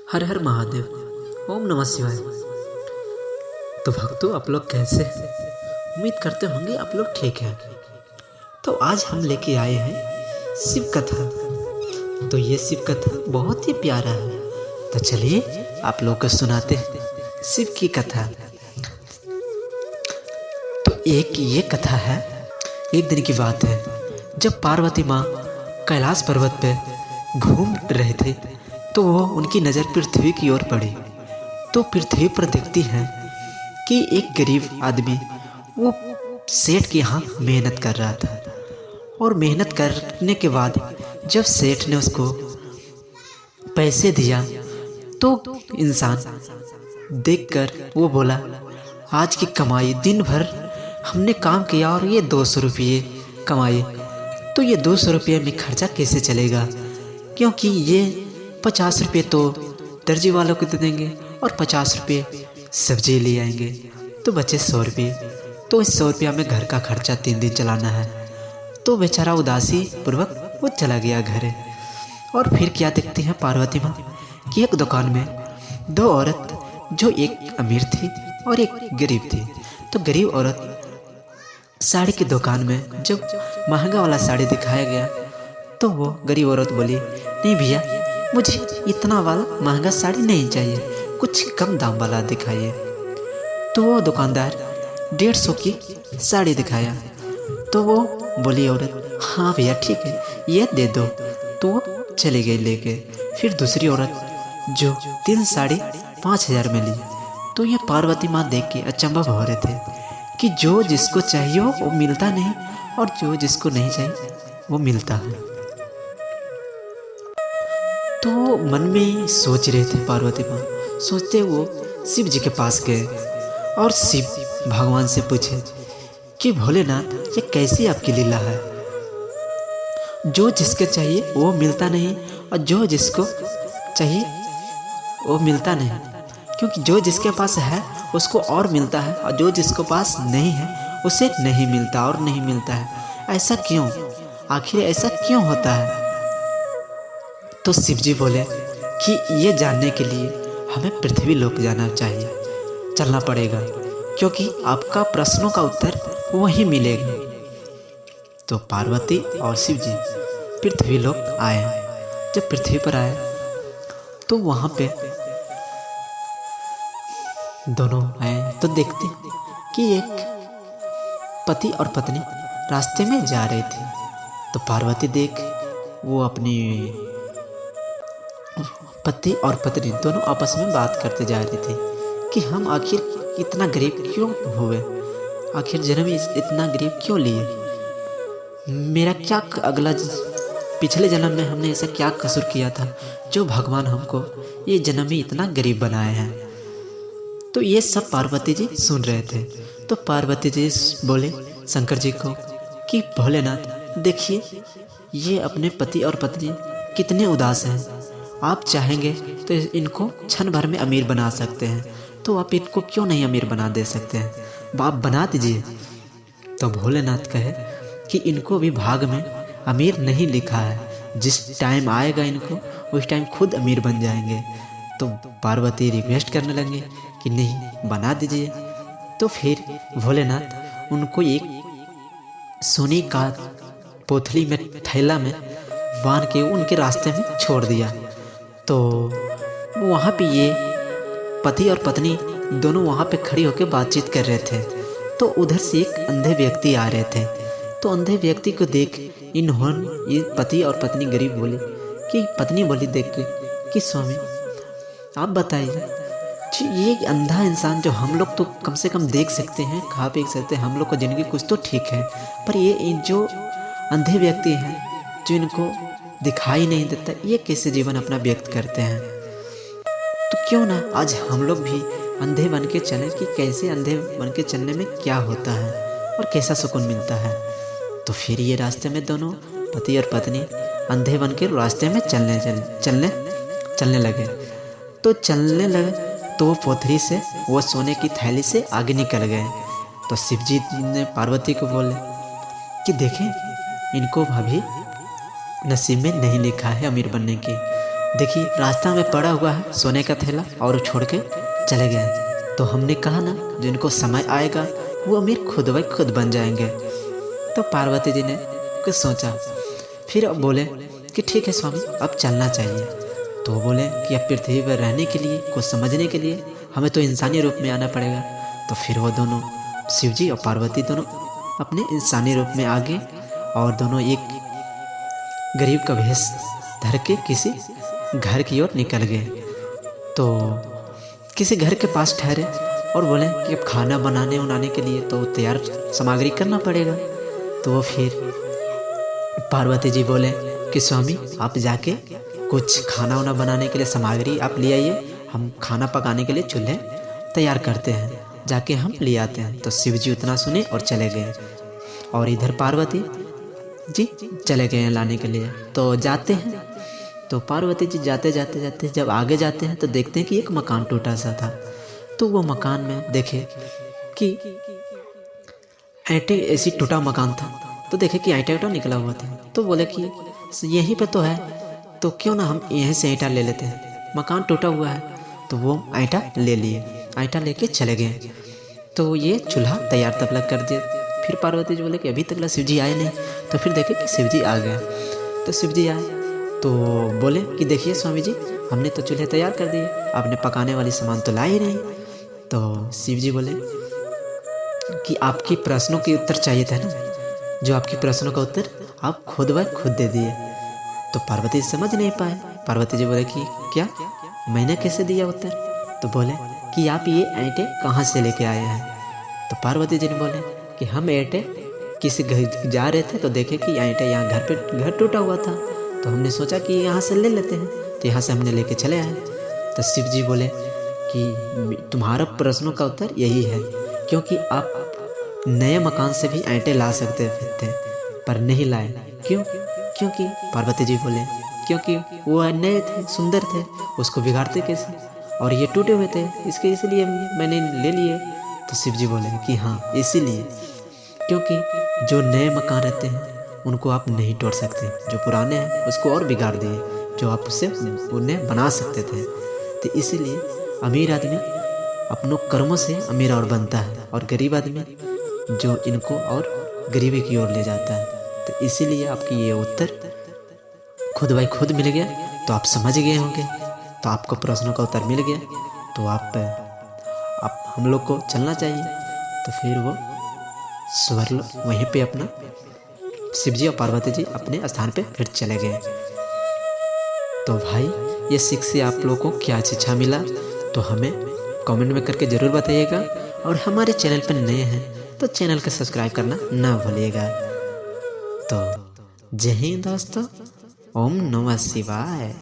हर हर महादेव। ओम नमः शिवाय। तो भक्तों, आप लोग कैसे हैं? उम्मीद करते होंगे आप लोग ठीक हैं। तो आज हम लेके आए हैं शिव कथा। तो ये शिव कथा बहुत ही प्यारा है। तो चलिए आप लोग को सुनाते हैं शिव की कथा। तो एक ये कथा है, एक दिन की बात है जब पार्वती माँ कैलाश पर्वत पे घूम रहे थे तो वो उनकी नज़र पृथ्वी की ओर पड़ी। तो पृथ्वी पर देखती हैं कि एक गरीब आदमी वो सेठ के यहाँ मेहनत कर रहा था। और मेहनत करने के बाद जब सेठ ने उसको पैसे दिया तो इंसान देखकर वो बोला, आज की कमाई दिन भर हमने काम किया और ये 200 रुपये कमाए, तो ये 200 रुपये में खर्चा कैसे चलेगा, क्योंकि ये 50 रुपये तो दर्जी वालों को दे देंगे और 50 रुपये सब्जी ले आएंगे, तो बचे 100 रुपये। तो इस 100 रुपया में घर का खर्चा 3 दिन चलाना है। तो बेचारा उदासी पूर्वक वो चला गया घर। और फिर क्या देखते हैं पार्वती माँ कि एक दुकान में दो औरत, जो एक अमीर थी और एक गरीब थी। तो गरीब औरत साड़ी की दुकान में जब महंगा वाला साड़ी दिखाया गया तो वो गरीब औरत बोली, नहीं भैया, मुझे इतना वाला महंगा साड़ी नहीं चाहिए, कुछ कम दाम वाला दिखाइए। तो वो दुकानदार 150 की साड़ी दिखाया। तो वो बोली औरत, हाँ भैया ठीक है, ये दे दो। तो वो चली गई लेके। फिर दूसरी औरत जो 3 साड़ी 5,000 में ली। तो ये पार्वती माँ देख के अचंभव हो रहे थे कि जो जिसको चाहिए वो मिलता नहीं और जो जिसको नहीं चाहिए वो मिलता है। तो मन में सोच रहे थे पार्वती माँ। सोचते वो शिव जी के पास गए और शिव भगवान से पूछे कि भोलेनाथ, ये कैसी आपकी लीला है? जो जिसके चाहिए वो मिलता नहीं और जो जिसको चाहिए वो मिलता नहीं, क्योंकि जो जिसके पास है उसको और मिलता है और जो जिसको पास नहीं है उसे नहीं मिलता और नहीं मिलता है। ऐसा क्यों? आखिर ऐसा क्यों होता है? तो शिव जी बोले कि ये जानने के लिए हमें पृथ्वी लोक जाना चाहिए, चलना पड़ेगा, क्योंकि आपका प्रश्नों का उत्तर वहीं मिलेगा। तो पार्वती और शिव जी पृथ्वी लोक आए। जब पृथ्वी पर आए तो वहाँ पे दोनों आए तो देखते कि एक पति और पत्नी रास्ते में जा रहे थे। तो पार्वती देख वो अपनी पति और पत्नी दोनों आपस में बात करते जा रहे थे कि हम आखिर इतना गरीब क्यों हुए, आखिर जन्म इतना गरीब क्यों लिए, मेरा क्या पिछले जन्म में हमने ऐसा क्या कसूर किया था जो भगवान हमको ये जन्म में इतना गरीब बनाए हैं। तो ये सब पार्वती जी सुन रहे थे। तो पार्वती जी बोले शंकर जी को कि भोलेनाथ, देखिए ये अपने पति और पत्नी कितने उदास हैं, आप चाहेंगे तो इनको क्षण भर में अमीर बना सकते हैं, तो आप इनको क्यों नहीं अमीर बना दे सकते हैं, आप बना दीजिए। तो भोलेनाथ कहे कि इनको भी भाग में अमीर नहीं लिखा है, जिस टाइम आएगा इनको उस टाइम खुद अमीर बन जाएंगे। तो पार्वती रिक्वेस्ट करने लगे कि नहीं, बना दीजिए। तो फिर भोलेनाथ उनको एक सोने का पोथली में थैला में बांध के उनके रास्ते में छोड़ दिया। तो वहाँ पे ये पति और पत्नी दोनों वहाँ पे खड़ी होकर बातचीत कर रहे थे। तो उधर से एक अंधे व्यक्ति आ रहे थे। तो अंधे व्यक्ति को देख इन्होंने, ये पति और पत्नी गरीब बोले कि, पत्नी बोली देख के कि स्वामी आप बताइए, ये अंधा इंसान जो हम लोग तो कम से कम देख सकते हैं, खा पी सकते हैं, हम लोग को जिंदगी कुछ तो ठीक है, पर ये जो अंधे व्यक्ति हैं जो इनको दिखाई नहीं देता, ये कैसे जीवन अपना व्यक्त करते हैं? तो क्यों ना आज हम लोग भी अंधे बन के चलें कि कैसे अंधे बन के चलने में क्या होता है और कैसा सुकून मिलता है। तो फिर ये रास्ते में दोनों पति और पत्नी अंधे बन के रास्ते में चलने लगे। तो चलने लगे तो वो पोथरी से, वो सोने की थैली से आगे निकल गए। तो शिव जी ने पार्वती को बोले कि देखें, इनको अभी नसीब में नहीं लिखा है अमीर बनने की। देखिए रास्ता में पड़ा हुआ है सोने का थैला और वो छोड़ के चले गए। तो हमने कहा ना जिनको समय आएगा वो अमीर खुद ब खुद बन जाएंगे। तो पार्वती जी ने कुछ सोचा, फिर अब बोले कि ठीक है स्वामी अब चलना चाहिए। तो वो बोले कि अब पृथ्वी पर रहने के लिए, कुछ समझने के लिए हमें तो इंसानी रूप में आना पड़ेगा। तो फिर वो दोनों शिव जी और पार्वती दोनों अपने इंसानी रूप में आ गए और दोनों एक गरीब का भेष धर के किसी घर की ओर निकल गए। तो किसी घर के पास ठहरे और बोले कि अब खाना बनाने के लिए तो तैयार सामग्री करना पड़ेगा। तो वो फिर पार्वती जी बोले कि स्वामी आप जाके कुछ खाना वाना बनाने के लिए सामग्री आप ले आइए, हम खाना पकाने के लिए चूल्हे तैयार करते हैं, जाके हम ले आते हैं। तो शिव जी उतना सुने और चले गए और इधर पार्वती जी चले गए हैं लाने के लिए। तो जाते हैं तो पार्वती जी जाते जाते जब आगे जाते हैं तो देखते हैं कि एक मकान टूटा सा था। तो वो मकान में देखे कि ऐसे ऐसी टूटा मकान था। तो देखे कि ईंटा निकला हुआ था। तो बोले कि यहीं पे तो है, तो क्यों ना हम यहीं से ईंटा ले लेते हैं, मकान टूटा हुआ है। तो वो ईंटा ले लिए, ईंटा लेके चले गए। तो ये चूल्हा तैयार तब लग कर दिया। फिर पार्वती जी बोले कि अभी तक शिव जी आए नहीं। तो फिर देखे कि शिव जी आ गए। तो शिव जी आए तो बोले कि देखिए स्वामी जी हमने तो चूल्हे तैयार कर दिए, आपने पकाने वाली सामान तो लाई नहीं। तो शिव जी बोले कि आपके प्रश्नों के उत्तर चाहिए था ना, जो आपके प्रश्नों का उत्तर आप खुद ब खुद दे दिए। तो पार्वती समझ नहीं पाए। पार्वती जी बोले कि क्या, मैंने कैसे दिया उत्तर? तो बोले कि आप ये ईंटें कहाँ से लेके आए हैं? तो पार्वती जी ने बोले कि हम ईंटें किसी घर जा रहे थे तो देखे कि ईंटें यहाँ घर टूटा हुआ था, तो हमने सोचा कि यहाँ से ले लेते हैं, तो यहाँ से हमने लेके चले आए। तो शिव जी बोले कि तुम्हारा प्रश्नों का उत्तर यही है, क्योंकि आप नए मकान से भी ईंटें ला सकते थे पर नहीं लाए। क्यों? क्योंकि पार्वती जी बोले क्योंकि वो नए थे, सुंदर थे, उसको बिगाड़ते कैसे, और ये टूटे हुए थे इसलिए मैंने ले लिए। तो शिव जी बोले कि हाँ इसीलिए, क्योंकि जो नए मकान रहते हैं उनको आप नहीं तोड़ सकते, जो पुराने हैं उसको और बिगाड़ दिए, जो आप उससे उन्हें बना सकते थे। तो इसीलिए अमीर आदमी अपनों कर्मों से अमीर और बनता है, और गरीब आदमी जो इनको और गरीबी की ओर ले जाता है। तो इसीलिए आपकी ये उत्तर खुद बाई खुद मिल गया। तो आप समझ गए होंगे, तो आपको प्रश्नों का उत्तर मिल गया। तो आप हम लोग को चलना चाहिए। तो फिर वो स्वर्ग वहीं पे अपना शिव जी और पार्वती जी अपने स्थान पे फिर चले गए। तो भाई ये सीख से आप लोगों को क्या शिक्षा मिला तो हमें कमेंट में करके ज़रूर बताइएगा, और हमारे चैनल पर नए हैं तो चैनल को सब्सक्राइब करना ना भूलिएगा। तो जय हिंद दोस्तों, ओम नमः शिवाय।